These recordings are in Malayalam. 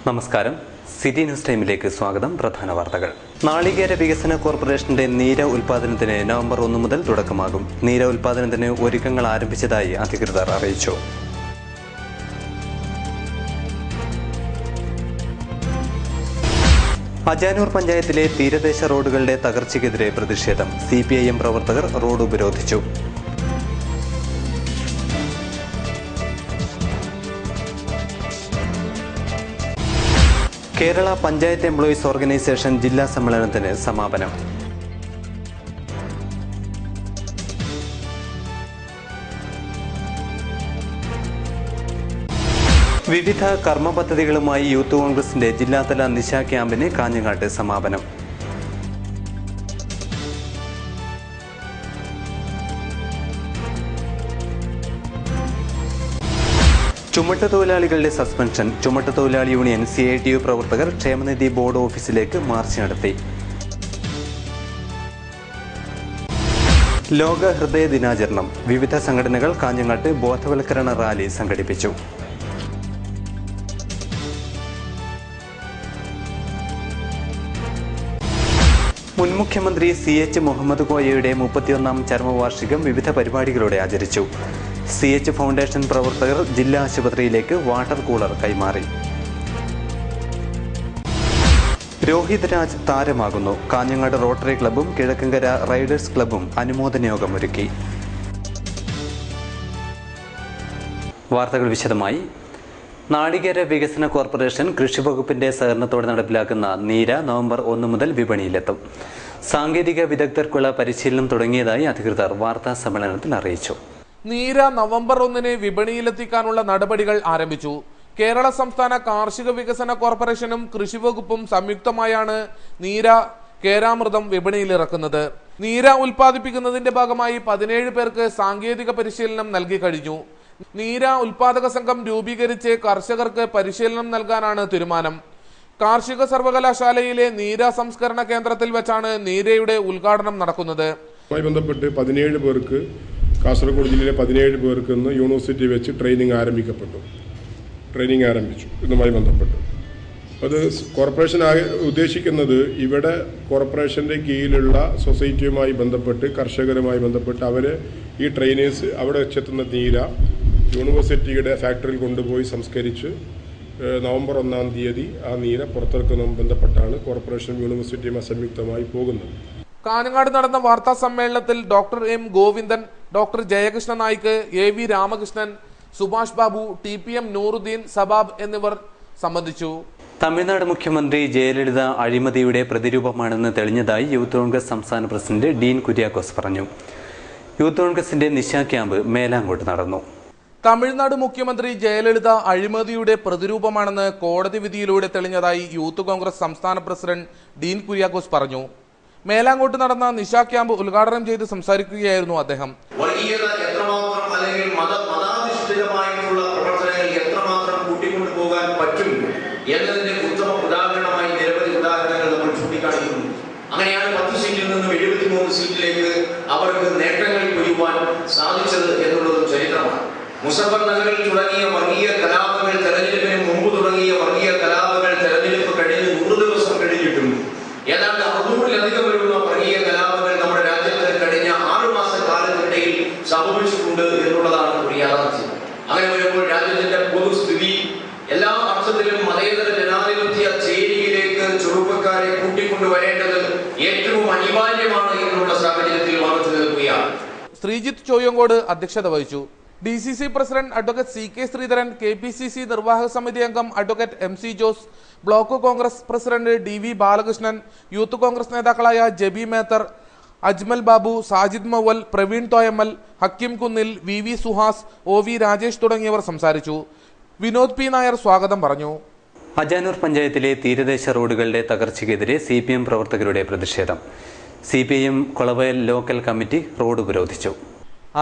നമസ്കാരം, സിറ്റി ന്യൂസ് ടൈമിലേക്ക് സ്വാഗതം. പ്രധാന വാർത്തകൾ. നാളികേര വികസന കോർപ്പറേഷന്റെ നീര ഉൽപാദനത്തിന് നവംബർ 1 മുതൽ തുടക്കമാകും. നീര ഉൽപാദനത്തിന് ഒരുക്കങ്ങൾ ആരംഭിച്ചതായി അധികൃതർ അറിയിച്ചു. അജാനൂർ പഞ്ചായത്തിലെ തീരദേശ റോഡുകളുടെ തകർച്ചയ്ക്കെതിരെ പ്രതിഷേധം. CPIM പ്രവർത്തകർ റോഡ് ഉപരോധിച്ചു. കേരള പഞ്ചായത്ത് എംപ്ലോയീസ് ഓർഗനൈസേഷൻ ജില്ലാ സമ്മേളനത്തിന് സമാപനം. വിവിധ കർമ്മ പദ്ധതികളുമായി യൂത്ത് കോൺഗ്രസിന്റെ ജില്ലാതല നിശ ക്യാമ്പിന് കാഞ്ഞങ്ങാട്ട് സമാപനം. ചുമട്ടുതൊഴിലാളികളുടെ സസ്പെൻഷൻ. ചുമട്ടുതൊഴിലാളി യൂണിയൻ CITU പ്രവർത്തകർ ക്ഷേമനിധി ബോർഡ് ഓഫീസിലേക്ക് മാർച്ച് നടത്തി. ലോക ഹൃദയ ദിനാചരണം. വിവിധ സംഘടനകൾ കാഞ്ഞങ്ങാട്ട് ബോധവൽക്കരണ റാലി സംഘടിപ്പിച്ചു. മുൻ മുഖ്യമന്ത്രി CH മുഹമ്മദ് കോയയുടെ 31ാം ചരമവാർഷികം വിവിധ പരിപാടികളോടെ ആചരിച്ചു. CH ഫൗണ്ടേഷൻ പ്രവർത്തകർ ജില്ലാ ആശുപത്രിയിലേക്ക് വാട്ടർ കൂളർ കൈമാറി. രോഹിത് രാജ് താരമാകുന്നു. കാഞ്ഞങ്ങാട് റോട്ടറി ക്ലബ്ബും കിഴക്കങ്കര റൈഡേഴ്സ് ക്ലബ്ബും അനുമോദന യോഗം ഒരുക്കി. വാർത്തകൾ വിശദമായി. നാളികേര വികസന കോർപ്പറേഷൻ കൃഷിവകുപ്പിന്റെ സഹകരണത്തോടെ നടപ്പിലാക്കുന്ന നീര നവംബർ 1 മുതൽ വിപണിയിലെത്തും. സാങ്കേതിക വിദഗ്ധർക്കുള്ള പരിശീലനം തുടങ്ങിയതായി അധികൃതർ വാർത്താ സമ്മേളനത്തിൽ അറിയിച്ചു. നീര നവംബർ 1 വിപണിയിലെത്തിക്കാനുള്ള നടപടികൾ ആരംഭിച്ചു. കേരള സംസ്ഥാന കാർഷിക വികസന കോർപ്പറേഷനും കൃഷിവകുപ്പും സംയുക്തമായാണ് നീര കേരാമൃതം വിപണിയിലിറക്കുന്നത്. നീര ഉൽപ്പാദിപ്പിക്കുന്നതിന്റെ ഭാഗമായി 17 പേർക്ക് സാങ്കേതിക പരിശീലനം നൽകി കഴിഞ്ഞു. നീര ഉൽപാദക സംഘം രൂപീകരിച്ച് കർഷകർക്ക് പരിശീലനം നൽകാനാണ് തീരുമാനം. കാർഷിക സർവകലാശാലയിലെ നീര സംസ്കരണ കേന്ദ്രത്തിൽ വെച്ചാണ് നീരയുടെ ഉദ്ഘാടനം നടക്കുന്നത്. ബന്ധപ്പെട്ട് 17 പേർക്ക് കാസർഗോഡ് ജില്ലയിലെ 17 പേർക്ക് ഇന്ന് യൂണിവേഴ്സിറ്റി വെച്ച് ട്രെയിനിങ് ആരംഭിച്ചു. ഇതുമായി ബന്ധപ്പെട്ട് അത് കോർപ്പറേഷൻ ഉദ്ദേശിക്കുന്നത് ഇവിടെ കോർപ്പറേഷൻ്റെ കീഴിലുള്ള സൊസൈറ്റിയുമായി ബന്ധപ്പെട്ട് കർഷകരുമായി ബന്ധപ്പെട്ട് അവർ ഈ ട്രെയിനേഴ്സ് അവിടെ വെച്ചെത്തുന്ന നീര യൂണിവേഴ്സിറ്റിയുടെ ഫാക്ടറിയിൽ കൊണ്ടുപോയി സംസ്കരിച്ച് നവംബർ 1 തീയതി ആ നീര പുറത്തിറക്കുന്നതുമായി ബന്ധപ്പെട്ടാണ് കോർപ്പറേഷൻ യൂണിവേഴ്സിറ്റിയുമായി സംയുക്തമായി പോകുന്നത്. കാഞ്ഞങ്ങാട് നടന്ന വാർത്താ സമ്മേളനത്തിൽ doctor M Govindan, doctor Jayakrishna Naik, AV Ramakrishnan, Subhash Babu, TPM Nooruddeen, Sabab എന്നിവർ സംബന്ധിച്ചു. തമിഴ്നാട് മുഖ്യമന്ത്രി ജയലളിത അഴിമതിയുടെ പ്രതിരൂപമാണെന്ന് തെളിഞ്ഞതായി യൂത്ത് കോൺഗ്രസ് സംസ്ഥാന പ്രസിഡന്റ് ഡീൻ കുര്യാക്കോസ് പറഞ്ഞു. യൂത്ത് കോൺഗ്രസിന്റെ നിശ ക്യാമ്പ് മേലാങ്കോട്ട് നടന്നു. തമിഴ്നാട് മുഖ്യമന്ത്രി ജയലളിത അഴിമതിയുടെ പ്രതിരൂപമാണെന്ന് കോടതി വിധിയിലൂടെ തെളിഞ്ഞതായി യൂത്ത് കോൺഗ്രസ് സംസ്ഥാന പ്രസിഡന്റ് ഡീൻ കുര്യാക്കോസ് പറഞ്ഞു. മേലാങ്കോട്ട് നടന്ന നിശ ക്യാമ്പ് ഉദ്ഘാടനം ചെയ്ത് സംസാരിക്കുകയായിരുന്നു അദ്ദേഹം. മതാധിഷ്ഠിതമായിട്ടുള്ള പ്രവർത്തനങ്ങൾ എത്രമാത്രം കൂട്ടിക്കൊണ്ടുപോകാൻ പറ്റും എന്നതിന്റെ ഉത്തമ ഉദാഹരണമായി നിരവധി ഉദാഹരണങ്ങൾ നമ്മൾ ചൂണ്ടിക്കാണിക്കുന്നു. അങ്ങനെയാണ് 10 സീറ്റിൽ നിന്നും 73 സീറ്റിലേക്ക് അവർക്ക് നേട്ടങ്ങൾ കൊയ്യുവാൻ സാധിച്ചത് എന്നുള്ളതും ചരിത്രമാണ്. മുസഫർ നഗറിൽ തുടങ്ങിയ വർഗീയ കലാപങ്ങൾ, തെരഞ്ഞെടുപ്പിന് മുമ്പ് തുടങ്ങിയ വർഗീയ കലാപങ്ങൾ തെരഞ്ഞെടുപ്പ് കഴിഞ്ഞ് 100 ദിവസം കഴിഞ്ഞിട്ടും ഏതാണ്ട് 600-ലധികം വരുന്ന വർഗീയ കലാപങ്ങൾ നമ്മുടെ രാജ്യത്ത് കഴിഞ്ഞ 6 മാസക്കാലത്തിനിടയിൽ സംഭവിച്ചിട്ടുണ്ട് എന്നുള്ളതാണ് ഒരു യാഥാർത്ഥ്യം. അങ്ങനെ വരുമ്പോൾ രാജ്യത്തിന്റെ പൊതുസ്ഥിതി എല്ലാ അർത്ഥത്തിലും മതേതര ജനാധിപത്യ ചേരിയിലേക്ക് ചെറുപ്പക്കാരെ കൂട്ടിക്കൊണ്ടുവരേണ്ടത് ഏറ്റവും അനിവാര്യമാണ് എന്നുള്ള സാഹചര്യത്തിൽ വന്നു നിൽക്കുകയാണ്. ശ്രീജിത്ത് ചോയ്യങ്കോട് അധ്യക്ഷത വഹിച്ചു. DCC president advocate CK Sreedharan, KPCC നിർവാഹക സമിതി അംഗം advocate MC Jose, block Congress president DV Balakrishnan, youth Congress നേതാക്കളായ ജബി മേത്തർ, അജ്മൽ ബാബു, സാജിദ് മവൽ, പ്രവീൺ തോയമ്മൽ, ഹക്കിം കുന്നിൽ, VV സുഹാസ്, OV രാജേഷ് തുടങ്ങിയവർ സംസാരിച്ചു. വിനോദ് P നായർ സ്വാഗതം പറഞ്ഞു. അജാനൂർ പഞ്ചായത്തിലെ തീരദേശ റോഡുകളുടെ തകർച്ചയ്ക്കെതിരെ CPM പ്രവർത്തകരുടെ പ്രതിഷേധം. CPIM Kolavayal local committee road ഉപരോധിച്ചു.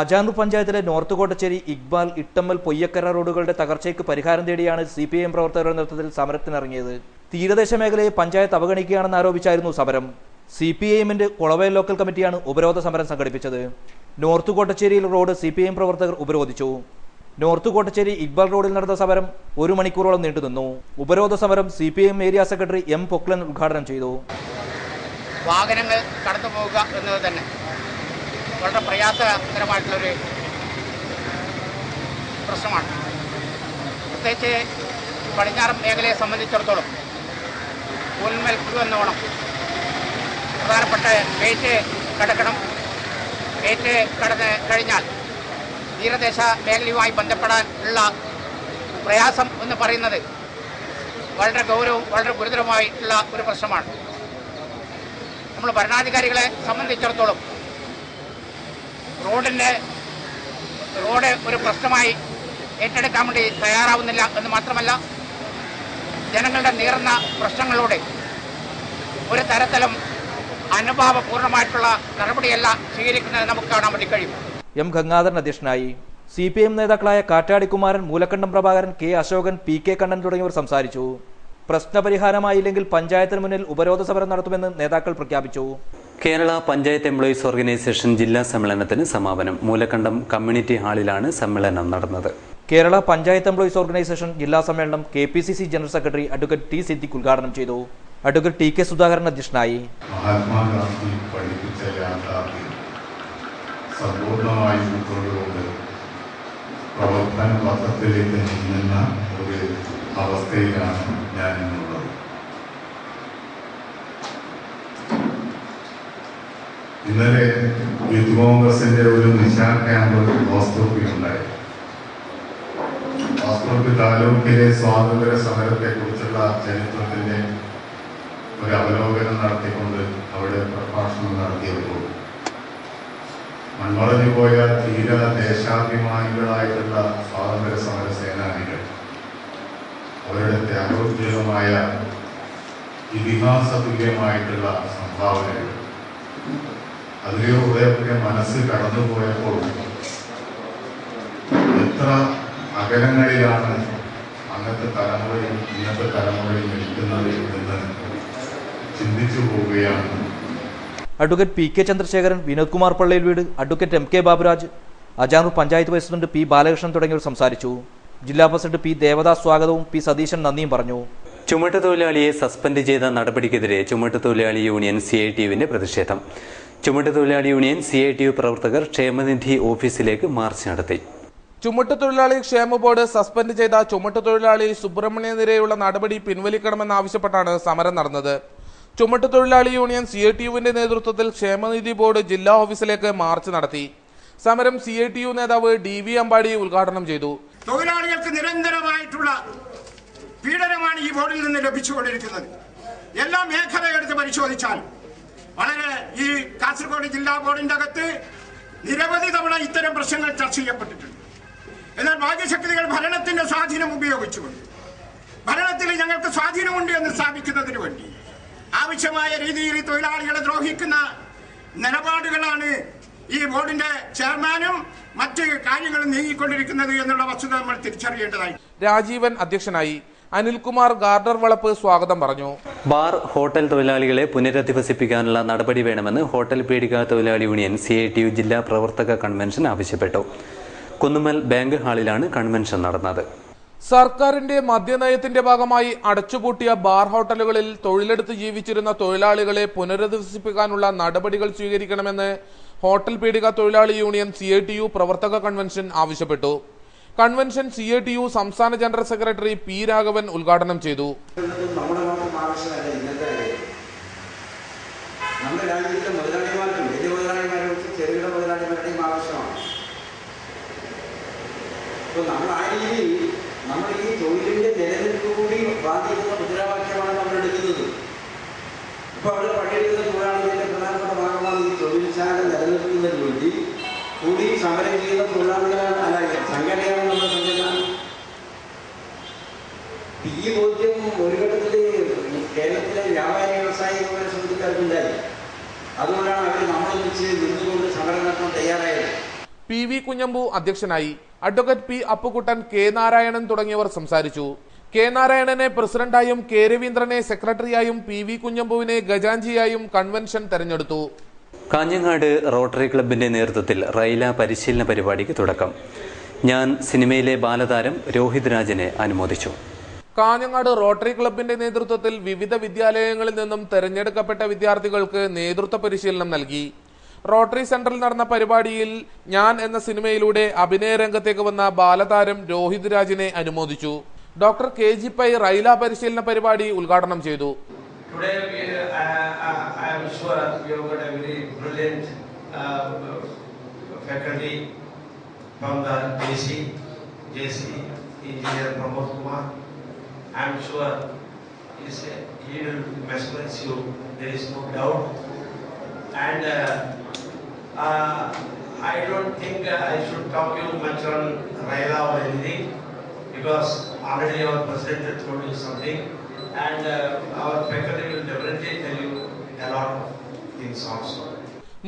അജാനൂർ പഞ്ചായത്തിലെ നോർത്ത് കോട്ടച്ചേരി, ഇക്ബാൽ, ഇട്ടമ്മൽ, പൊയ്യക്കര റോഡുകളുടെ തകർച്ചയ്ക്ക് പരിഹാരം തേടിയാണ് CPIM പ്രവർത്തകരുടെ നേതൃത്വത്തിൽ സമരത്തിനിറങ്ങിയത്. തീരദേശ മേഖലയെ പഞ്ചായത്ത് അവഗണിക്കുകയാണെന്ന് ആരോപിച്ചായിരുന്നു സമരം. CPIMന്റെ കൊളവയൽ ലോക്കൽ കമ്മിറ്റിയാണ് ഉപരോധ സമരം സംഘടിപ്പിച്ചത്. നോർത്ത് കോട്ടച്ചേരിയിൽ റോഡ് CPIM പ്രവർത്തകർ ഉപരോധിച്ചു. നോർത്ത് കോട്ടച്ചേരി ഇക്ബാൽ റോഡിൽ നടന്ന സമരം 1 മണിക്കൂറോളം നീണ്ടുനിന്നു. ഉപരോധ സമരം CPIM area secretary M. Poklan ഉദ്ഘാടനം ചെയ്തു. വാഹനങ്ങൾ കടന്നു പോവുക എന്നത് തന്നെ വളരെ പ്രയാസകരമായിട്ടുള്ളൊരു പ്രശ്നമാണ്. പ്രത്യേകിച്ച് പടിഞ്ഞാറൻ മേഖലയെ സംബന്ധിച്ചിടത്തോളം കൂൽമേൽ എന്നോണം പ്രധാനപ്പെട്ട ഗേറ്റ് കടക്കണം. ഗേറ്റ് കടന്ന് കഴിഞ്ഞാൽ തീരദേശ മേഖലയുമായി ബന്ധപ്പെടാനുള്ള പ്രയാസം എന്ന് പറയുന്നത് വളരെ ഗൗരവവും വളരെ ഗുരുതരമായിട്ടുള്ള ഒരു പ്രശ്നമാണ്. നമ്മൾ ഭരണാധികാരികളെ സംബന്ധിച്ചിടത്തോളം റോഡ് ഒരു പ്രശ്നമായി ഏറ്റെടുക്കാൻ വേണ്ടി തയ്യാറാവുന്നില്ല എന്ന് മാത്രമല്ല, ജനങ്ങളുടെ നീറുന്ന പ്രശ്നങ്ങളോട് ഒരു തരത്തിലും അനുഭാവപൂർണമായിട്ടുള്ള നടപടിയല്ല സ്വീകരിക്കുന്നത് നമുക്ക് കാണാൻ വേണ്ടി കഴിയും. M. ഗംഗാധരൻ അധ്യക്ഷനായി. CPIM നേതാക്കളായ കാറ്റാടി Kumaran, Moolakandam Prabhakaran, K. Ashokan, P. K. Kannan തുടങ്ങിയവർ സംസാരിച്ചു. പ്രശ്നപരിഹാരമായില്ലെങ്കിൽ പഞ്ചായത്തിന് മുന്നിൽ ഉപരോധ സമരം നടത്തുമെന്ന് നേതാക്കൾ പ്രഖ്യാപിച്ചു. കേരള പഞ്ചായത്ത് എംപ്ലോയീസ് ഓർഗനൈസേഷൻ ജില്ലാ സമ്മേളനത്തിന് സമാപനം. മൂലക്കണ്ടം കമ്മ്യൂണിറ്റി ഹാളിലാണ് സമ്മേളനം നടന്നത്. കേരള പഞ്ചായത്ത് എംപ്ലോയീസ് ഓർഗനൈസേഷൻ ജില്ലാ സമ്മേളനം KPCC general secretary advocate T. Siddique ഉദ്ഘാടനം ചെയ്തു. Advocate T. K. സുധാകരൻ അധ്യക്ഷനായി. മഹാത്മാഗാന്ധി പഠിപ്പിച്ച യാഥാർത്ഥ്യം സമ്പൂർണമായി ഉൾക്കൊണ്ടുകൊണ്ട് പ്രവർത്തന പത്രത്തിലേക്ക് നീങ്ങുന്ന ഒരു അവസ്ഥയിലാണ് ഞാനിന്നുള്ളത്. ഇന്നലെ യൂത്ത് കോൺഗ്രസിന്റെ ഒരു നിശാ ക്യാമ്പ് വാസ്തവത്തിലുണ്ടായി. വാസ്തവത്തിൽ താലൂക്കിലെ സ്വാതന്ത്ര്യ സമരത്തെ കുറിച്ചുള്ള ചരിത്രത്തിന്റെ ഒരു അവലോകനം നടത്തിക്കൊണ്ട് അവിടെ പ്രഭാഷണം നടത്തിയപ്പോൾ മൺമറഞ്ഞു പോയ തീര ദേശാഭിമാനികളായിട്ടുള്ള സ്വാതന്ത്ര്യ സമര സേനാനികൾ അവരുടെ ത്യാഗോജ്വലമായ ഇതിഹാസ തുല്യമായിട്ടുള്ള സംഭാവനകൾ അതിലൂടെയൊക്കെ മനസ്സ് കടന്നുപോയപ്പോൾ എത്ര അകലങ്ങളിലാണ് അന്നത്തെ തലമുറയും ഇന്നത്തെ തലമുറയും നിൽക്കുന്നത് എന്ന് ചിന്തിച്ചു പോവുകയാണ്. Advocate P. K. Chandrasekharan, Vinod Kumar പള്ളിയിൽ വീട്, advocate M. K. Baburaj, Ajanur panchayat president P. Balakrishnan തുടങ്ങിയവർ സംസാരിച്ചു. ജില്ലാ പ്രസിഡന്റ് P. ദേവദാസ് സ്വാഗതവും P. സതീശൻ നന്ദിയും പറഞ്ഞു. ചുമട്ടുതൊഴിലാളിയെ സസ്പെൻഡ് ചെയ്ത നടപടിക്കെതിരെ ചുമട്ടുതൊഴിലാളി യൂണിയൻ CITUവിന്റെ പ്രതിഷേധം. ചുമട്ടുതൊഴിലാളി യൂണിയൻ CITU പ്രവർത്തകർ ക്ഷേമനിധി ഓഫീസിലേക്ക് മാർച്ച് നടത്തി. ചുമട്ടുതൊഴിലാളി ക്ഷേമ ബോർഡ് സസ്പെൻഡ് ചെയ്ത ചുമട്ടുതൊഴിലാളി സുബ്രഹ്മണ്യനെതിരെയുള്ള നടപടി പിൻവലിക്കണമെന്നാവശ്യപ്പെട്ടാണ് സമരം നടന്നത്. ചുമട്ടുതൊഴിലാളി യൂണിയൻ CITUവിന്റെ നേതൃത്വത്തിൽ ക്ഷേമനിധി ബോർഡ് ജില്ലാ ഓഫീസിലേക്ക് മാർച്ച് നടത്തി. സമരം CITU നേതാവ് DV അമ്പാടി ഉദ്ഘാടനം ചെയ്തു. തൊഴിലാളികൾക്ക് നിരന്തരമായിട്ടുള്ള പീഡനമാണ് ഈ ബോർഡിൽ നിന്ന് ലഭിച്ചുകൊണ്ടിരിക്കുന്നത്. എല്ലാ മേഖലയെടുത്ത് പരിശോധിച്ചാൽ വളരെ ഈ കാസർഗോഡ് ജില്ലാ ബോർഡിന്റെ അകത്ത് നിരവധി തവണ ഇത്തരം പ്രശ്നങ്ങൾ ചർച്ച ചെയ്യപ്പെട്ടിട്ടുണ്ട്. എന്നാൽ ഭാഗ്യശക്തികൾ ഭരണത്തിന്റെ സ്വാധീനം ഉപയോഗിച്ചുകൊണ്ട് ഭരണത്തിൽ ഞങ്ങൾക്ക് സ്വാധീനമുണ്ട് എന്ന് സ്ഥാപിക്കുന്നതിന് വേണ്ടി ആവശ്യമായ രീതിയിൽ തൊഴിലാളികളെ ദ്രോഹിക്കുന്ന നിലപാടുകളാണ് ഈ ബോർഡിന്റെ ചെയർമാനും മറ്റ് കാര്യങ്ങളും നീങ്ങിക്കൊണ്ടിരിക്കുന്നത് എന്നുള്ള വസ്തുത നമ്മൾ തിരിച്ചറിയേണ്ടതായി. രാജീവൻ അധ്യക്ഷനായി. അനിൽകുമാർ ഗാർഡർ വളപ്പ് സ്വാഗതം പറഞ്ഞു. ബാർ, ഹോട്ടൽ തൊഴിലാളികളെ പുനരധിവസിപ്പിക്കാനുള്ള നടപടി വേണമെന്ന് ഹോട്ടൽ പീഡിക തൊഴിലാളി യൂണിയൻ CITU ജില്ലാ പ്രവർത്തക കൺവെൻഷൻ ആവശ്യപ്പെട്ടു. കുന്നുമ്മൽ ബാങ്ക് ഹാളിലാണ് കൺവെൻഷൻ നടന്നത്. സർക്കാരിന്റെ മദ്യനയത്തിന്റെ ഭാഗമായി അടച്ചുപൂട്ടിയ ബാർ ഹോട്ടലുകളിൽ തൊഴിലെടുത്ത് ജീവിച്ചിരുന്ന തൊഴിലാളികളെ പുനരധിവസിപ്പിക്കാനുള്ള നടപടികൾ സ്വീകരിക്കണമെന്ന് ഹോട്ടൽ പീഡിക തൊഴിലാളി യൂണിയൻ CITU പ്രവർത്തക കൺവെൻഷൻ ആവശ്യപ്പെട്ടു. കൺവെൻഷൻ CITU സംസ്ഥാന ജനറൽ സെക്രട്ടറി P. രാഘവൻ ഉദ്ഘാടനം ചെയ്തു. നമ്മൾ ഈ തൊഴിലിന്റെ നിലനിൽപ്പ് കൂടി ബാധിക്കുന്ന മുദ്രാവാക്യമാണ് നമ്മൾ എടുക്കുന്നത്. ഇപ്പൊ അവിടെ പണിയെടുക്കുന്ന തൊഴിലാളികളുടെ പ്രധാനപ്പെട്ട ഭാഗമാണ് ഈ തൊഴിൽശാല നിലനിൽക്കുന്നതിന് വേണ്ടി കൂടി സമരം ചെയ്യുന്ന തൊഴിലാളികളാണ്, അല്ല സംഘടനയാണ് നമ്മുടെ സംഘടന. ഈ ബോധ്യം ഒരു ഘട്ടത്തിൽ കേരളത്തിലെ വ്യാപാരി വ്യവസായ സമിതിക്കാർക്കുണ്ടായി. അതുകൊണ്ടാണ് PV കുഞ്ഞമ്പു അധ്യക്ഷനായി. Advocate P Appukuttan, K Narayanan തുടങ്ങിയവർ സംസാരിച്ചു. K നാരായണനെ പ്രസിഡന്റായും K രവീന്ദ്രനെ സെക്രട്ടറിയായും PV കുഞ്ഞമ്പുവിനെ ഖജാൻജിയായും കൺവെൻഷൻ തെരഞ്ഞെടുത്തു. കാഞ്ഞങ്ങാട് റോട്ടറി ക്ലബിന്റെ നേതൃത്വത്തിൽ റൈല പരിശീലന പരിപാടിക്ക് തുടക്കം. ഞാൻ സിനിമയിലെ ബാലതാരം രോഹിത് രാജിനെ അനുമോദിച്ചു. കാഞ്ഞങ്ങാട് റോട്ടറി ക്ലബിന്റെ നേതൃത്വത്തിൽ വിവിധ വിദ്യാലയങ്ങളിൽ നിന്നും തെരഞ്ഞെടുക്കപ്പെട്ട വിദ്യാർത്ഥികൾക്ക് നേതൃത്വ പരിശീലനം നൽകി. റോട്ടറി സെന്ററിൽ നടന്ന പരിപാടിയിൽ ഞാൻ എന്ന സിനിമയിലൂടെ അഭിനയ രംഗത്തേക്ക് വന്ന ബാലതാരം രോഹിത് രാജിനെ അനുമോദിച്ചു. ഡോക്ടർ KG പൈ റൈല പരിശീലന പരിപാടി ഉദ്ഘാടനം ചെയ്തു. I'm sure he will mesmerize you. There is no doubt. And I don't think I should talk you much on Raila or anything, because already our president told you something, and our faculty will definitely tell you a lot of things also.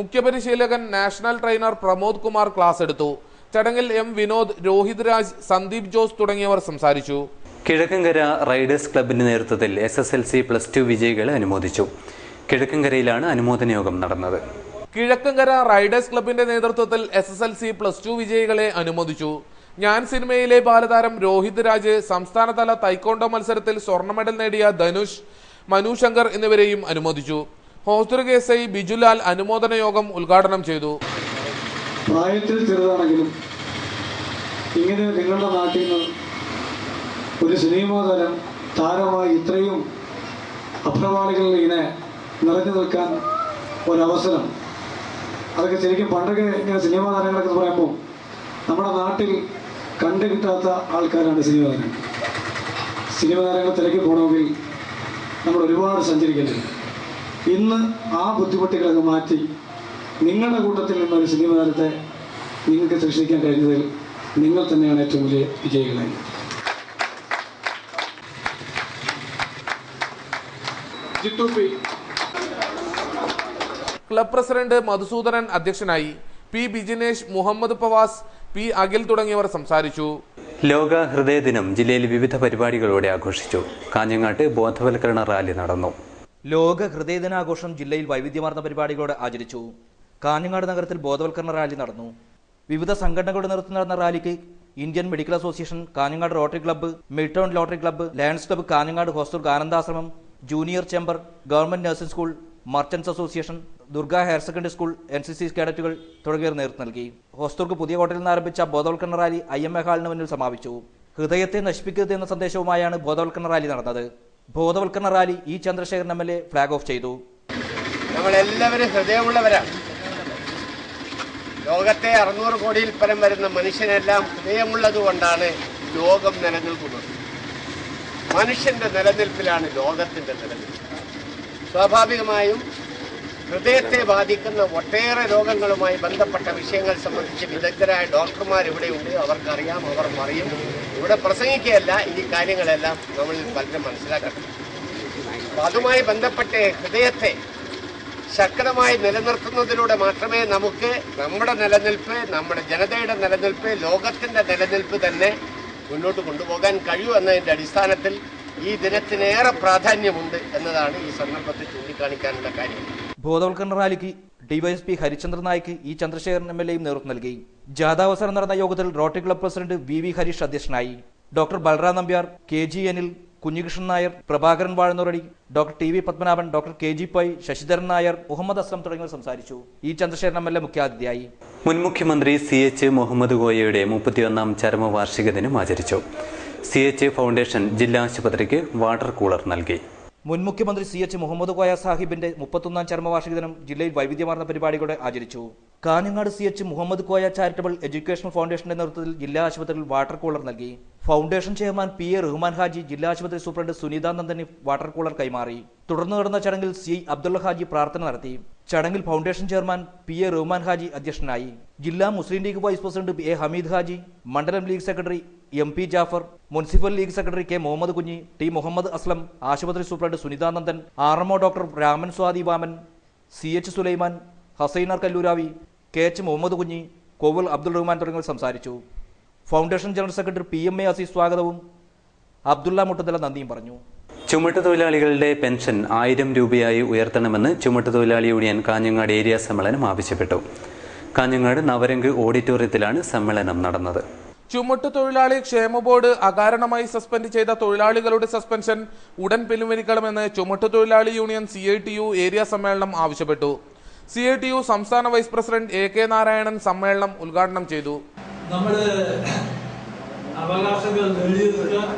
മുഖ്യപരിശീലകൻ national trainer Pramod Kumar class എടുത്തു. ചടങ്ങിൽ M വിനോദ്, രോഹിത് രാജ്, സന്ദീപ് ജോസ് തുടങ്ങിയവർ സംസാരിച്ചു. കിഴക്കങ്കര റൈഡേഴ്സ് ക്ലബിന്റെ നേതൃത്വത്തിൽ SSLC +2 വിജയികളെ അനുമോദിച്ചു. കിഴക്കങ്കരയിലാണ് അനുമോദന യോഗം നടന്നത്. കിഴക്കങ്കര റൈഡേഴ്സ് ക്ലബിന്റെ നേതൃത്വത്തിൽ SSLC +2 വിജയികളെ അനുമോദിച്ചു. ഞാൻ സിനിമയിലെ ബാലതാരം രോഹിത് രാജ്, സംസ്ഥാനതല തൈക്കോണ്ടോ മത്സരത്തിൽ സ്വർണ്ണ മെഡൽ നേടിയ ധനുഷ്, മനു ശങ്കർ എന്നിവരെയും അനുമോദിച്ചു. ഹോസ്റ്റർ കേസൈ ബിജുലാൽ അനുമോദന യോഗം ഉദ്ഘാടനം ചെയ്തു. പ്രായത്തിൽ ചെറുതാണെങ്കിലും ഇങ്ങനെ നിങ്ങളുടെ നാട്ടിൽ നിന്ന് ഒരു സിനിമാ താരമായി ഇത്രയും അപ്രവാളികളിൽ ഇങ്ങനെ നിറഞ്ഞു നിൽക്കാൻ ഒരവസരം, അതൊക്കെ ശരിക്കും പണ്ടൊക്കെ ഇങ്ങനെ സിനിമാ താരങ്ങളൊക്കെ പറയുമ്പോൾ നമ്മുടെ നാട്ടിൽ കണ്ടു കിട്ടാത്ത ആൾക്കാരാണ് സിനിമാ താരങ്ങൾ. സിനിമാ താരങ്ങൾ തിരക്കി പോകണമെങ്കിൽ നമ്മൾ ഒരുപാട് സഞ്ചരിക്കേണ്ടത്. ഇന്ന് ആ ബുദ്ധിമുട്ടുകളൊക്കെ മാറ്റി നിങ്ങളുടെ കൂട്ടത്തിൽ നിന്നൊരു സിനിമാ താരത്തെ നിങ്ങൾക്ക് സൃഷ്ടിക്കാൻ കഴിഞ്ഞതിൽ നിങ്ങൾ തന്നെയാണ് ഏറ്റവും വലിയ വിജയികളായി. ക്ലബ് പ്രസിഡന്റ് മധുസൂദനൻ അധ്യക്ഷനായി. P ബിജിനേഷ്, മുഹമ്മദ് പവാസ്, P അഖിൽ തുടങ്ങിയവർ സംസാരിച്ചു. ലോക ഹൃദയ ദിനം ജില്ലയിൽ വിവിധ പരിപാടികളോടെ ആഘോഷിച്ചു. കാഞ്ഞങ്ങാട്ട് ബോധവൽക്കരണ റാലി നടന്നു. ലോക ഹൃദയ ദിനാഘോഷം ജില്ലയിൽ വൈവിധ്യമാർന്ന പരിപാടികളോടെ ആചരിച്ചു. കാഞ്ഞങ്ങാട് നഗരത്തിൽ ബോധവൽക്കരണ റാലി നടന്നു. വിവിധ സംഘടനകളുടെ നേതൃത്വത്തിൽ നടന്ന റാലിക്ക് Indian medical association, Kanhangad rotary club, Milton lottery club, lions club Kanhangad, Hosdurg Anandashram, junior chamber, government nursing school, merchants association, Durga higher secondary school, NCC കേഡറ്റുകൾ തുടങ്ങിയവർ നേതൃത്വം നൽകി. ഹോസ്റ്റൂർക്ക് പുതിയ കോട്ടയിൽ നിന്ന് ആരംഭിച്ച ബോധവൽക്കരണ റാലി IMA ഹാളിന് മുന്നിൽ സമാപിച്ചു. ഹൃദയത്തെ നശിപ്പിക്കരുത് എന്ന സന്ദേശവുമായാണ് ബോധവൽക്കരണ റാലി നടന്നത്. ബോധവൽക്കരണ rally E Chandrasekharan MLA flag off ചെയ്തു. നമ്മളെല്ലാവരും ഹൃദയമുള്ളവരാണ്. ലോകത്തെ 600 കോടിയിൽ പരം വരുന്ന മനുഷ്യനെല്ലാം ഹൃദയമുള്ളത് കൊണ്ടാണ് ലോകം നിലനിൽക്കുന്നത്. മനുഷ്യന്റെ നിലനിൽപ്പിലാണ് ലോകത്തിന്റെ നിലനിൽപ്പ്. സ്വാഭാവികമായും ഹൃദയത്തെ ബാധിക്കുന്ന ഒട്ടേറെ രോഗങ്ങളുമായി ബന്ധപ്പെട്ട വിഷയങ്ങൾ സംബന്ധിച്ച് വിദഗ്ധരായ ഡോക്ടർമാർ ഇവിടെയുണ്ട്. അവർക്കറിയാം, അവർ പറയും. ഇവിടെ പ്രസംഗിക്കുകയല്ല, ഈ കാര്യങ്ങളെല്ലാം നമ്മളിൽ പലരും മനസ്സിലാക്കണം. അപ്പം അതുമായി ബന്ധപ്പെട്ട് ഹൃദയത്തെ ശക്തമായി നിലനിർത്തുന്നതിലൂടെ മാത്രമേ നമുക്ക് നമ്മുടെ നിലനിൽപ്പ്, നമ്മുടെ ജനതയുടെ നിലനിൽപ്പ്, ലോകത്തിന്റെ നിലനിൽപ്പ് തന്നെ മുന്നോട്ട് കൊണ്ടുപോകാൻ കഴിയൂ എന്നതിൻ്റെ അടിസ്ഥാനത്തിൽ ഈ ദിനത്തിനേറെ പ്രാധാന്യമുണ്ട് എന്നതാണ് ഈ സന്ദർഭത്തിൽ ചൂണ്ടിക്കാണിക്കാനുള്ള കാര്യം. ബോധവൽക്കരണ റാലിക്ക് DYSP ഹരിചന്ദ്രൻ നായിക്ക് E ചന്ദ്രശേഖരൻ MLAയും നേതൃത്വം നൽകി. ജാഥാവസരം നടന്ന യോഗത്തിൽ rotary club president VV Harish അധ്യക്ഷനായി. Doctor Balram Nambiar, KG Anil, Kunhikrishnan Nair, Prabhakaran Vazhannuradi, doctor TV Padmanabhan, doctor KG Pai, Sasidharan Nair, Muhammad Aslam തുടങ്ങിയവർ സംസാരിച്ചു. E ചന്ദ്രശേഖരൻ MLA മുഖ്യാതിഥിയായി. മുൻ മുഖ്യമന്ത്രി CH മുഹമ്മദ് കോയയുടെ 31ാം ചരമവാർഷിക ദിനം ആചരിച്ചു. CH ഫൗണ്ടേഷൻ ജില്ലാ ആശുപത്രിക്ക് വാട്ടർ കൂളർ നൽകി. മുൻ മുഖ്യമന്ത്രി CH മുഹമ്മദ് കോയ സാഹിബിന്റെ 31ാം ചരമവാർഷിക ദിനം ജില്ലയിൽ വൈവിധ്യമാർന്ന പരിപാടികളോടെ ആചരിച്ചു. Kanhangad CH Muhammad Koya charitable educational ഫൗണ്ടേഷന്റെ നേതൃത്വത്തിൽ ജില്ലാ ആശുപത്രിയിൽ വാട്ടർ കൂളർ നൽകി. Foundation chairman PA Rahman Haji, ജില്ലാ ആശുപത്രി സൂപ്രണ്ട് സുനിത നന്ദന് വാട്ടർ കൂളർ കൈമാറി. തുടർന്ന് നടന്ന ചടങ്ങിൽ CI അബ്ദുള്ള ഹാജി പ്രാർത്ഥന നടത്തി. ചടങ്ങിൽ foundation chairman PA Rahman Haji അധ്യക്ഷനായി. ജില്ലാ Muslim League vice president A Hameed Haji, മണ്ഡലം league secretary MP Jafar, municipal league secretary K Muhammad Kunhi, T Muhammad Aslam, ആശുപത്രി superintendent Sunithanandan, RMO doctor Raman Swathi Vaman, CH Sulaiman, Hasainar Kalluravi, KH Muhammad Kunhi, Koval Abdul Rahman തുടങ്ങിയവർ സംസാരിച്ചു. Foundation general secretary PMA Azeez സ്വാഗതവും അബ്ദുള്ള മുട്ടത്തല നന്ദിയും പറഞ്ഞു. ചുമട്ടുതൊഴിലാളികളുടെ പെൻഷൻ 1000 രൂപയായി ഉയർത്തണമെന്ന് ചുമട്ടുതൊഴിലാളി യൂണിയൻ കാഞ്ഞങ്ങാട് ഏരിയ സമ്മേളനം ആവശ്യപ്പെട്ടു. കാഞ്ഞങ്ങാട് നവരംഗ് ഓഡിറ്റോറിയത്തിലാണ് സമ്മേളനം നടന്നത്. ചുമട്ടുതൊഴിലാളി ക്ഷേമ ബോർഡ് അകാരണമായി സസ്പെൻഡ് ചെയ്ത തൊഴിലാളികളുടെ സസ്പെൻഷൻ ഉടൻ പിൻവലിക്കണമെന്ന് ചുമട്ടുതൊഴിലാളി യൂണിയൻ CITU ഏരിയ സമ്മേളനം ആവശ്യപ്പെട്ടു. CITU സംസ്ഥാന വൈസ് പ്രസിഡന്റ് AK നാരായണൻ സമ്മേളനം ഉദ്ഘാടനം ചെയ്തു. നമ്മുടെ അവകാശങ്ങൾ നേടിയെടുക്കാൻ,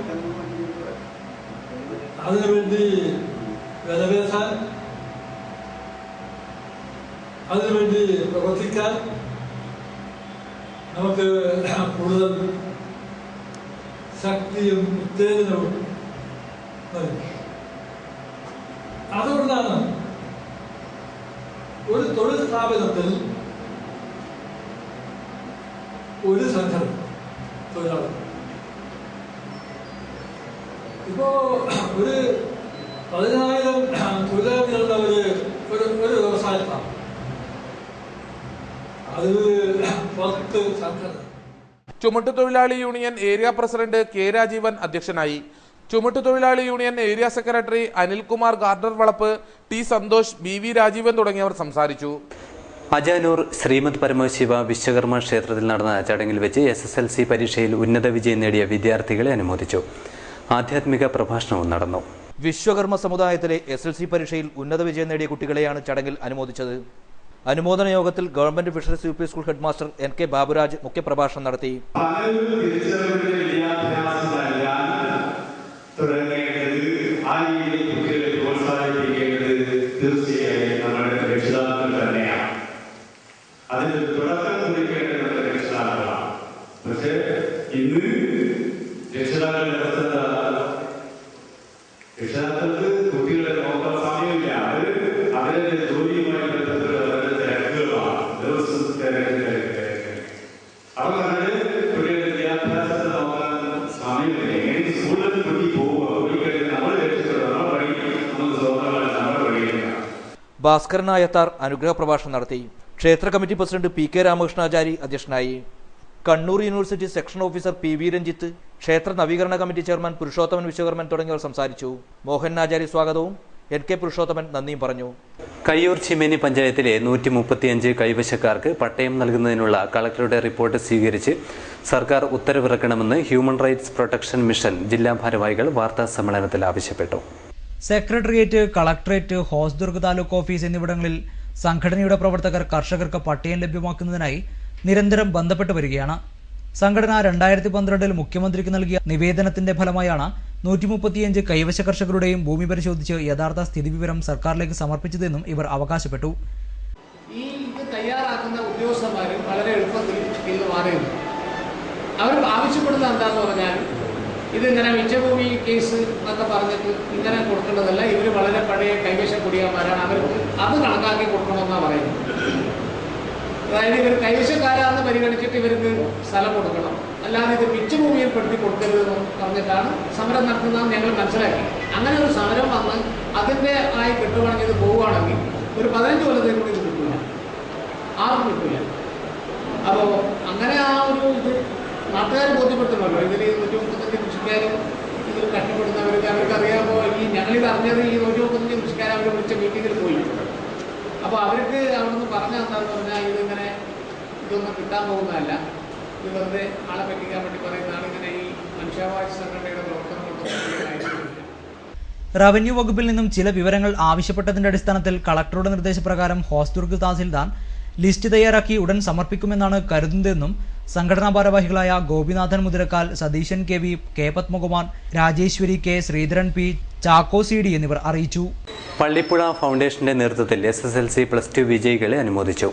അതിനുവേണ്ടി വിലപേശാൻ, അതിനുവേണ്ടി പ്രവർത്തിക്കാൻ നമുക്ക് കൂടുതൽ ശക്തിയും ഉത്തേജനവും നൽകും. അതുകൊണ്ടാണ് ഒരു തൊഴിൽ സ്ഥാപനത്തിൽ ഒരു സംഘടന തൊഴിലാളി ഇപ്പോ ഒരു 10,000 തൊഴിലാളികളുടെ ഒരു വ്യവസായ സ്ഥാപനം, അതിൽ 10 സംഘടന. ചുമട്ടുതൊഴിലാളി union area president K Rajeevan അധ്യക്ഷനായി. ചുമട്ടുതൊഴിലാളി union area secretary Anilkumar Garder Valappu, T Santhosh, BV Rajeevan തുടങ്ങിയവർ സംസാരിച്ചു. അജാനൂർ ശ്രീമദ് പരമശിവ വിശ്വകർമ്മ ക്ഷേത്രത്തിൽ നടന്ന ചടങ്ങിൽ വെച്ച് SSLC പരീക്ഷയിൽ ഉന്നത വിജയം നേടിയ വിദ്യാർത്ഥികളെ അനുമോദിച്ചു. ആധ്യാത്മിക പ്രഭാഷണവും നടന്നു. വിശ്വകർമ്മ സമുദായത്തിലെ SSLC പരീക്ഷയിൽ ഉന്നത വിജയം നേടിയ കുട്ടികളെയാണ് ചടങ്ങിൽ അനുമോദിച്ചത്. അനുമോദന യോഗത്തിൽ government fisheries UP school headmaster NK Baburaj മുഖ്യപ്രഭാഷണം നടത്തി. അതിന് തുടക്കം കുറിക്കേണ്ടത് നമ്മുടെ രക്ഷിതാക്കളാണ്. പക്ഷേ ഇന്ന് രക്ഷിതാക്കളുടെ രക്ഷിതാക്കൾക്ക് കുട്ടികളെ നോക്കാൻ സമയമില്ല. അവരുടെ ജോലിയുമായി ബന്ധപ്പെട്ട് അവരുടെ തിരക്കുകളാണ്, ദിവസം തിരക്ക്. അവർക്ക് കുട്ടികളുടെ വിദ്യാഭ്യാസത്തെ നോക്കാൻ സമയമില്ല. എങ്ങനെ സ്കൂളിൽ കുട്ടി പോവുക, കുട്ടികളിൽ നമ്മൾ രക്ഷിച്ചത് നമ്മൾ പഠിക്കും, നമുക്ക് സ്വന്തമായി നമ്മൾ പഠിക്കണം. ഭാസ്കരൻ നായത്താർ അനുഗ്രഹ പ്രഭാഷണം നടത്തി. ക്ഷേത്ര കമ്മിറ്റി പ്രസിഡന്റ് PK രാമകൃഷ്ണാചാരി അധ്യക്ഷനായി. Kannur university section officer PV Ranjith, ക്ഷേത്ര നവീകരണ കമ്മിറ്റി ചെയർമാൻ പുരുഷോത്തമൻ വിശ്വകർമ്മൻ തുടങ്ങിയവർ സംസാരിച്ചു. മോഹൻ ആചാരി സ്വാഗതവും NK പുരുഷോത്തമൻ നന്ദിയും പറഞ്ഞു. കയ്യൂർ ചിമേനി പഞ്ചായത്തിലെ 135 കൈവശക്കാർക്ക് പട്ടയം നൽകുന്നതിനുള്ള കളക്ടറുടെ റിപ്പോർട്ട് സ്വീകരിച്ച് സർക്കാർ ഉത്തരവിറക്കണമെന്ന് ഹ്യൂമൻ റൈറ്റ്സ് പ്രൊട്ടക്ഷൻ മിഷൻ ജില്ലാ ഭാരവാഹികൾ വാർത്താ സമ്മേളനത്തിൽ ആവശ്യപ്പെട്ടു. Secretariat, collectorate, Hosdurg taluk office എന്നിവിടങ്ങളിൽ സംഘടനയുടെ പ്രവർത്തകർ കർഷകർക്ക് പട്ടയം ലഭ്യമാക്കുന്നതിനായി നിരന്തരം ബന്ധപ്പെട്ട് വരികയാണ്. സംഘടന 2012 മുഖ്യമന്ത്രിക്ക് നൽകിയ നിവേദനത്തിന്റെ ഫലമായാണ് 135 കൈവശ കർഷകരുടെയും ഭൂമി പരിശോധിച്ച് യഥാർത്ഥ സ്ഥിതിവിവരം സർക്കാരിലേക്ക് സമർപ്പിച്ചതെന്നും ഇവർ അവകാശപ്പെട്ടു. ഈ ഇത് തയ്യാറാക്കുന്ന ഉദ്യോഗസ്ഥന്മാർ വളരെ എളുപ്പത്തിൽ ഇന്ന് മാറിയിരുന്നു. അവർ ആവശ്യപ്പെടുന്നത് എന്താണെന്ന് പറഞ്ഞാൽ ഇതിങ്ങനെ മിച്ചഭൂമി കേസ് എന്നൊക്കെ പറഞ്ഞിട്ട് ഇങ്ങനെ കൊടുക്കേണ്ടതല്ല, ഇവർ വളരെ പഴയ കൈവശ കുടിയാന്മാരാണ്, അവർക്ക് അത് കണക്കാക്കി കൊടുക്കണമെന്നാണ് പറയുന്നത്. അതായത് ഇവർ കൈവശക്കാരാണെന്ന് പരിഗണിച്ചിട്ട് ഇവർക്ക് സ്ഥലം കൊടുക്കണം, അല്ലാതെ ഇത് മിച്ചഭൂമിയിൽ പെടുത്തി കൊടുക്കരുതെന്ന് പറഞ്ഞിട്ടാണ് സമരം നടത്തുന്നതെന്ന് ഞങ്ങൾ മനസ്സിലാക്കി. അങ്ങനെ ഒരു സമരം വന്ന് അതിൻ്റെ ആയി കെട്ടുപണഞ്ഞത് പോവുകയാണെങ്കിൽ ഒരു 15 കൊല്ലത്തേക്ക് കൂടി ഇത് കിട്ടില്ല, ആർക്കും കിട്ടില്ല. അപ്പോൾ അങ്ങനെ ആ ഒരു ഇത് നാട്ടുകാർ ബോധ്യപ്പെടുത്തണമല്ലോ. ഇതിൽ 135 കൃഷിക്കാരും ഇതിൽ കഷ്ടപ്പെടുന്നവർക്ക് അവർക്കറിയാമോ, ഞങ്ങളിത് അറിഞ്ഞത് ഈ 135 കൃഷിക്കാർ അവർ വിളിച്ച മീറ്റിങ്ങിൽ പോയി. അപ്പോൾ അവർക്ക് അവിടുന്ന് പറഞ്ഞ എന്താണെന്ന് പറഞ്ഞാൽ ഇതിങ്ങനെ ഇതൊന്നും കിട്ടാൻ പോകുന്നതല്ല, ഇത് വെറുതെ ആളെ പറ്റിക്കാൻ വേണ്ടി പറയുന്നതാണ്, ഇങ്ങനെ ഈ മനുഷ്യാവകാശ സംഘടനയുടെ പ്രവർത്തനം കൊണ്ടൊന്നും. റവന്യൂ വകുപ്പിൽ നിന്നും ചില വിവരങ്ങൾ ആവശ്യപ്പെട്ടതിന്റെ അടിസ്ഥാനത്തിൽ കളക്ടറുടെ നിർദ്ദേശപ്രകാരം ഹോസ്ദുർഗ് തഹസിൽദാർ ലിസ്റ്റ് തയ്യാറാക്കി ഉടൻ സമർപ്പിക്കുമെന്നാണ് കരുതുന്നതെന്നും സംഘടനാ ഭാരവാഹികളായ Gopinathan Muthirakkal, Satheesan KV, K Padmakumar, Rajeshwari K, Sreedharan P, Chacko CD എന്നിവർ അറിയിച്ചു. പള്ളിപ്പുഴ ഫൗണ്ടേഷന്റെ നേതൃത്വത്തിൽ SSLC +2 വിജയികളെ അനുമോദിച്ചു.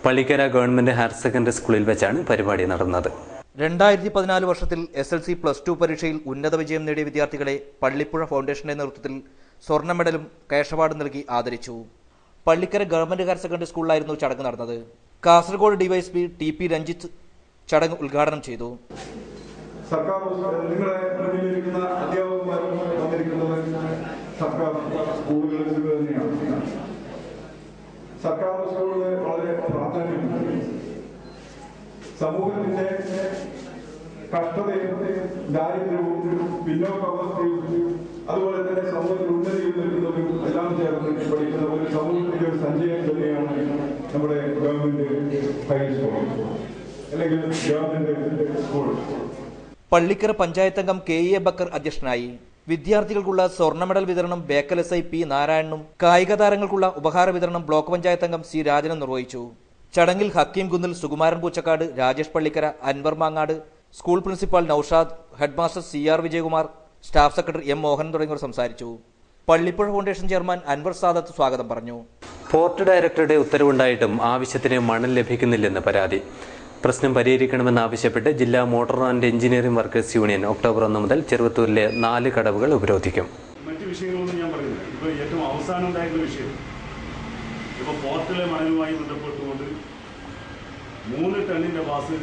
പള്ളിക്കര ഗവൺമെന്റ് ഹയർ സെക്കൻഡറി സ്കൂളിൽ വെച്ചാണ് പരിപാടി നടന്നത്. 2014 വർഷത്തിൽ SSLC +2 പരീക്ഷയിൽ ഉന്നത വിജയം നേടിയ വിദ്യാർത്ഥികളെ പള്ളിപ്പുഴ ഫൗണ്ടേഷന്റെ നേതൃത്വത്തിൽ സ്വർണ്ണ മെഡലും ക്യാഷ് അവാർഡും നൽകി ആദരിച്ചു. പള്ളിക്കര ഗവൺമെന്റ് ഹയർ സെക്കൻഡറി സ്കൂളിലായിരുന്നു ചടങ്ങ് നടന്നത്. കാസർഗോഡ് DYSP TP രഞ്ജിത്ത് ചടങ്ങ് ഉദ്ഘാടനം ചെയ്തു. സർക്കാർ നിങ്ങളെ പ്രതിനിധീകരിക്കുന്ന അധ്യാപകന്മാരും വന്നിരിക്കുന്നത് സർക്കാർ സ്കൂളുകളിൽ തന്നെയാണ്. സർക്കാർ സ്കൂളുകൾ വളരെ പ്രാധാന്യമുണ്ട്. സമൂഹത്തിന്റെ കഷ്ടതയും ദാരിദ്ര്യവും പിന്നോക്കാവസ്ഥയും അതുപോലെ തന്നെ സമൂഹത്തിൽ ഉന്നതിയിൽ നിൽക്കുന്നവരും എല്ലാം ചേർന്ന് പഠിക്കുന്ന ഒരു സമൂഹത്തിന്റെ ഒരു സഞ്ചയം തന്നെയാണ് നമ്മുടെ ഗവൺമെന്റ് ഹൈസ്കൂൾ അല്ലെങ്കിൽ ഗവൺമെന്റ് സ്കൂൾ. പള്ളിക്കര പഞ്ചായത്ത് അംഗം KE ബക്കർ അധ്യക്ഷനായി. വിദ്യാർത്ഥികൾക്കുള്ള സ്വർണ്ണ മെഡൽ വിതരണം ബേക്കൽ SI P നാരായണനും കായിക താരങ്ങൾക്കുള്ള ഉപഹാര വിതരണം ബ്ലോക്ക് പഞ്ചായത്ത് അംഗം C രാജനും നിർവഹിച്ചു. ചടങ്ങിൽ Hakeem Kunnil, Sukumaran Poochakkad, Rajesh Pallikkara, Anwar Mangad, school principal Noushad, headmaster CR Vijayakumar, staff secretary M Mohan തുടങ്ങിയവർ സംസാരിച്ചു. പള്ളിപ്പുഴ ഫൗണ്ടേഷൻ ചെയർമാൻ അൻവർ സാദത്ത് സ്വാഗതം പറഞ്ഞു. പോർട്ട് ഡയറക്ടറുടെ ഉത്തരവുണ്ടായിട്ടും ആവശ്യത്തിന് മണൽ ലഭിക്കുന്നില്ലെന്ന് പരാതി. പ്രശ്നം പരിഹരിക്കണമെന്നാവശ്യപ്പെട്ട് ജില്ലാ motor and engineering workers union October 1 മുതൽ ചെറുവത്തൂരിലെ 4 കടവുകൾ ഉപരോധിക്കും. മറ്റു വിഷയങ്ങളൊന്നും ഞാൻ പറയുന്നില്ല. ഇപ്പോൾ ഏറ്റവും അവസാനം ഉണ്ടായിട്ടുള്ള വിഷയം ഇപ്പോൾ പോർട്ടിലെ മണലുമായി ബന്ധപ്പെട്ടുകൊണ്ട് 3 ടണ്ണിൻ്റെ പാസ്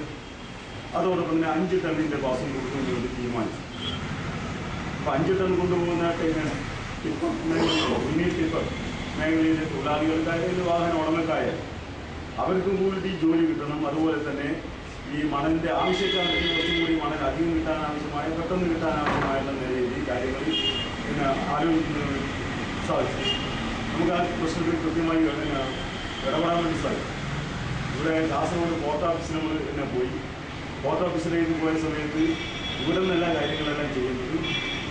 അതോടൊപ്പം തന്നെ 5 ടണ്ണിൻ്റെ പാസും കൊടുക്കുന്നതിന് വേണ്ടി തീരുമാനിച്ചു. അപ്പോൾ 5 ടൺ കൊണ്ടുപോകുന്ന ടിപ്പർ മിനി ടിപ്പർ മേഖലയിലെ തൊഴിലാളികൾക്കായാലും വാഹന ഉടമക്കായാലും അവർക്കും കൂടി ഈ ജോലി കിട്ടണം. അതുപോലെ തന്നെ ഈ മണലിൻ്റെ ആവശ്യക്കാർക്ക് കുറച്ചും കൂടി മണൽ അധികം കിട്ടാനാവശ്യമായ പെട്ടെന്ന് കിട്ടാനാവശ്യമായിട്ടുള്ള നിലയിൽ ഈ കാര്യങ്ങൾ പിന്നെ ആലോചിക്കുന്നതിന് സാധിച്ചു. നമുക്ക് ആ പ്രശ്നത്തിൽ കൃത്യമായി ഇടപെടാൻ വേണ്ടി സാധിക്കും. ഇവിടെ കാസർഗോഡ് പോർട്ട് ഓഫീസിൽ നമ്മൾ തന്നെ പോയി. പോർട്ട് ഓഫീസിലേക്ക് പോയ സമയത്ത് ഇവിടെ നിന്നെല്ലാ കാര്യങ്ങളെല്ലാം ചെയ്യുന്നത്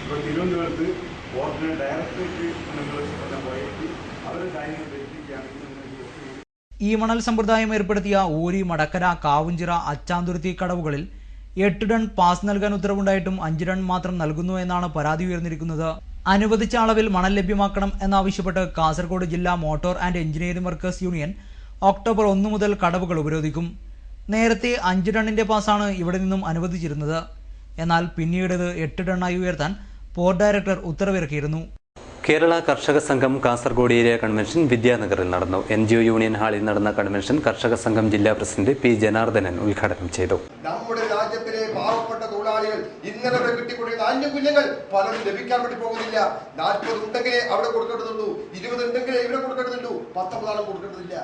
ഇപ്പോൾ തിരുവനന്തപുരത്ത് പോർട്ടിനെ ഡയറക്ടറേറ്റ് തന്നെ പോയിട്ട് അവരുടെ കാര്യങ്ങൾ ധരിപ്പിക്കുകയാണെങ്കിൽ ഈ മണൽ സമ്പ്രദായം ഏർപ്പെടുത്തിയ ഊരി, മടക്കര, കാവുഞ്ചിറ, അച്ചാന്തുരുത്തി കടവുകളിൽ 8 ടൺ പാസ് നൽകാൻ ഉത്തരവുണ്ടായിട്ടും 5 ടൺ മാത്രം നൽകുന്നു എന്നാണ് പരാതി ഉയർന്നിരിക്കുന്നത്. അനുവദിച്ച അളവിൽ മണൽ ലഭ്യമാക്കണം എന്നാവശ്യപ്പെട്ട് കാസർഗോഡ് ജില്ലാ motor and engineering workers union October 1 മുതൽ കടവുകൾ ഉപരോധിക്കും. നേരത്തെ 5 ടണ്ണിന്റെ പാസാണ് ഇവിടെ നിന്നും അനുവദിച്ചിരുന്നത്. എന്നാൽ പിന്നീട് ഇത് 8 ടണ്ണായി ഉയർത്താൻ പോർട്ട് ഡയറക്ടർ ഉത്തരവിറക്കിയിരുന്നു. കേരള കർഷക സംഘം കാസർഗോഡ് ഏരിയ കൺവെൻഷൻ വിദ്യാനഗറിൽ നടന്നു. NGO യൂണിയൻ ഹാളിൽ നടന്ന കൺവെൻഷൻ കർഷക സംഘം ജില്ലാ പ്രസിഡന്റ് P ജനാർദ്ദനൻ ഉദ്ഘാടനം ചെയ്തു. നമ്മുടെ രാജ്യത്തിലെ പാവപ്പെട്ട തൊഴിലാളികൾ ഇന്നലെ കിട്ടിക്കൊണ്ടിരുന്ന ആനുകൂല്യങ്ങൾ പലരും ലഭിക്കാൻ വേണ്ടി പോകുന്നില്ല. 40 ഉണ്ടെങ്കിലേ അവിടെ കൊടുക്കേണ്ടതുള്ളൂ, 20 ഉണ്ടെങ്കിലേ ഇവിടെ കൊടുക്കേണ്ടതുള്ളൂ, 19 കൊടുക്കേണ്ടതില്ല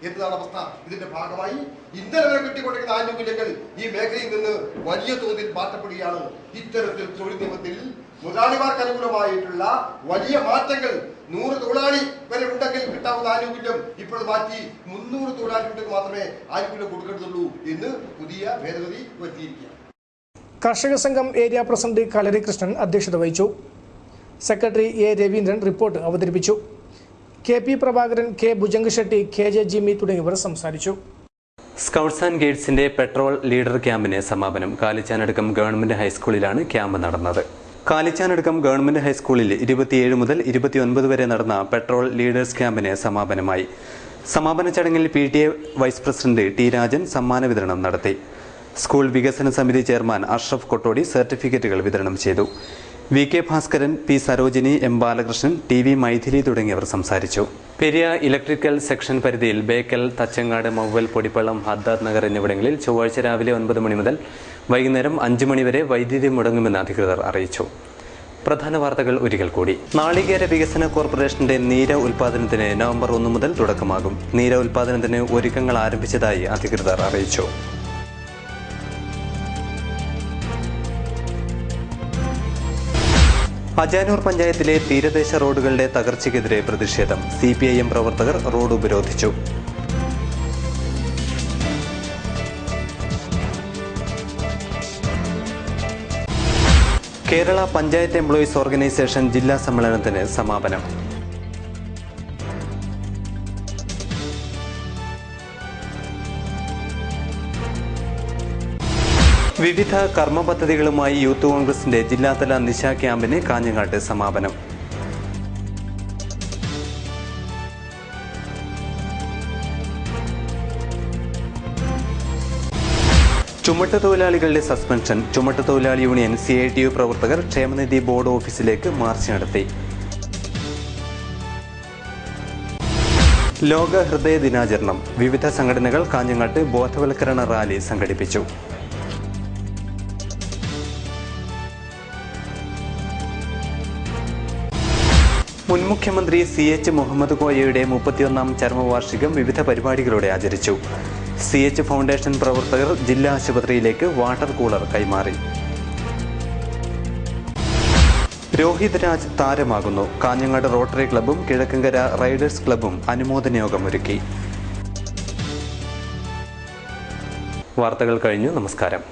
എന്നതാണ് അവസ്ഥ. ഇതിന്റെ ഭാഗമായി ഇന്നലെ വരെ കിട്ടിക്കൊണ്ടിരിക്കുന്ന ആനുകൂല്യങ്ങൾ ഈ മേഖലയിൽ നിന്ന് വലിയ തോതിൽ മാറ്റപ്പെടുകയാണ്. ഇത്തരത്തിൽ തൊഴിൽ നിയമത്തിൽ മുതലാളിമാർക്ക് അനുകൂലമായിട്ടുള്ള വലിയ മാറ്റങ്ങൾ 100 തൊഴിലാളി വരെ ഉണ്ടെങ്കിൽ കിട്ടാവുന്ന ആനുകൂല്യം ഇപ്പോൾ മാറ്റി 300 തൊഴിലാളി ഉണ്ടെങ്കിൽ മാത്രമേ ആനുകൂല്യം കൊടുക്കേണ്ടതുള്ളൂ എന്ന് പുതിയ ഭേദഗതി വരുത്തിയിരിക്കുകയാണ്. കർഷക സംഘം ഏരിയ പ്രസിഡന്റ് കലരി കൃഷ്ണൻ അധ്യക്ഷത വഹിച്ചു. സെക്രട്ടറി A രവീന്ദ്രൻ റിപ്പോർട്ട് അവതരിപ്പിച്ചു. KP Prabhakaran, K Bhujang Shetty, KJ Jimmy തുടങ്ങിയവർ സംസാരിച്ചു. സ്കൗട്ട്സ് ആൻഡ് ഗൈഡ്സിന്റെ പെട്രോൾ ലീഡർ ക്യാമ്പിന് സമാപനം. കാലിച്ചാനടുക്കം ഗവൺമെന്റ് ഹൈസ്കൂളിലാണ് ക്യാമ്പ് നടന്നത്. കാലിച്ചാനടുക്കം ഗവൺമെന്റ് ഹൈസ്കൂളിൽ 27 മുതൽ 29 വരെ നടന്ന പെട്രോൾ ലീഡേഴ്സ് ക്യാമ്പിന് സമാപനമായി. സമാപന ചടങ്ങിൽ PTA vice president T Rajan സമ്മാന വിതരണം നടത്തി. സ്കൂൾ വികസന സമിതി ചെയർമാൻ അഷ്റഫ് കൊട്ടോടി സർട്ടിഫിക്കറ്റുകൾ വിതരണം ചെയ്തു. VK Bhaskaran, P Sarojini, M Balakrishnan, TV Maithili തുടങ്ങിയവർ സംസാരിച്ചു. പെരിയ ഇലക്ട്രിക്കൽ സെക്ഷൻ പരിധിയിൽ ബേക്കൽ, തച്ചങ്ങാട്, മൗവൽ, പൊടിപ്പള്ളം, ഹദ്ദാദ് നഗർ എന്നിവിടങ്ങളിൽ ചൊവ്വാഴ്ച രാവിലെ 9 മണി മുതൽ വൈകുന്നേരം 5 മണി വരെ വൈദ്യുതി മുടങ്ങുമെന്ന് അധികൃതർ അറിയിച്ചു. പ്രധാന വാർത്തകൾ ഒരിക്കൽ കൂടി. നാളികേര വികസന കോർപ്പറേഷന്റെ നീര ഉൽപാദനത്തിന് നവംബർ 1 മുതൽ തുടക്കമാകും. നീര ഉൽപാദനത്തിന് ഒരുക്കങ്ങൾ ആരംഭിച്ചതായി അധികൃതർ അറിയിച്ചു. അജാനൂർ പഞ്ചായത്തിലെ തീരദേശ റോഡുകളുടെ തകർച്ചയ്ക്കെതിരെ പ്രതിഷേധം. CPIM പ്രവർത്തകർ റോഡ് ഉപരോധിച്ചു. കേരള പഞ്ചായത്ത് എംപ്ലോയീസ് ഓർഗനൈസേഷൻ ജില്ലാ സമ്മേളനത്തിന് സമാപനം. വിവിധ കർമ്മ പദ്ധതികളുമായി യൂത്ത് കോൺഗ്രസിന്റെ ജില്ലാതല നിശ ക്യാമ്പിന് കാഞ്ഞങ്ങാട്ട് സമാപനം. ചുമട്ടുതൊഴിലാളികളുടെ സസ്പെൻഷൻ. ചുമട്ടുതൊഴിലാളി യൂണിയൻ CITU പ്രവർത്തകർ ക്ഷേമനിധി ബോർഡ് ഓഫീസിലേക്ക് മാർച്ച് നടത്തി. ലോക ഹൃദയ ദിനാചരണം. വിവിധ സംഘടനകൾ കാഞ്ഞങ്ങാട്ട് ബോധവൽക്കരണ റാലി സംഘടിപ്പിച്ചു. മുൻ മുഖ്യമന്ത്രി CH മുഹമ്മദ് കോയയുടെ 31ാം ചരമവാർഷികം വിവിധ പരിപാടികളോടെ ആചരിച്ചു. CH ഫൗണ്ടേഷൻ പ്രവർത്തകർ ജില്ലാ ആശുപത്രിയിലേക്ക് വാട്ടർ കൂളർ കൈമാറി. രോഹിത് രാജ് താരമാകുന്നു. കാഞ്ഞങ്ങാട് റോട്ടറി ക്ലബ്ബും കിഴക്കങ്കര റൈഡേഴ്സ് ക്ലബ്ബും അനുമോദന യോഗം ഒരുക്കി. വാർത്തകൾ കഴിഞ്ഞു. നമസ്കാരം.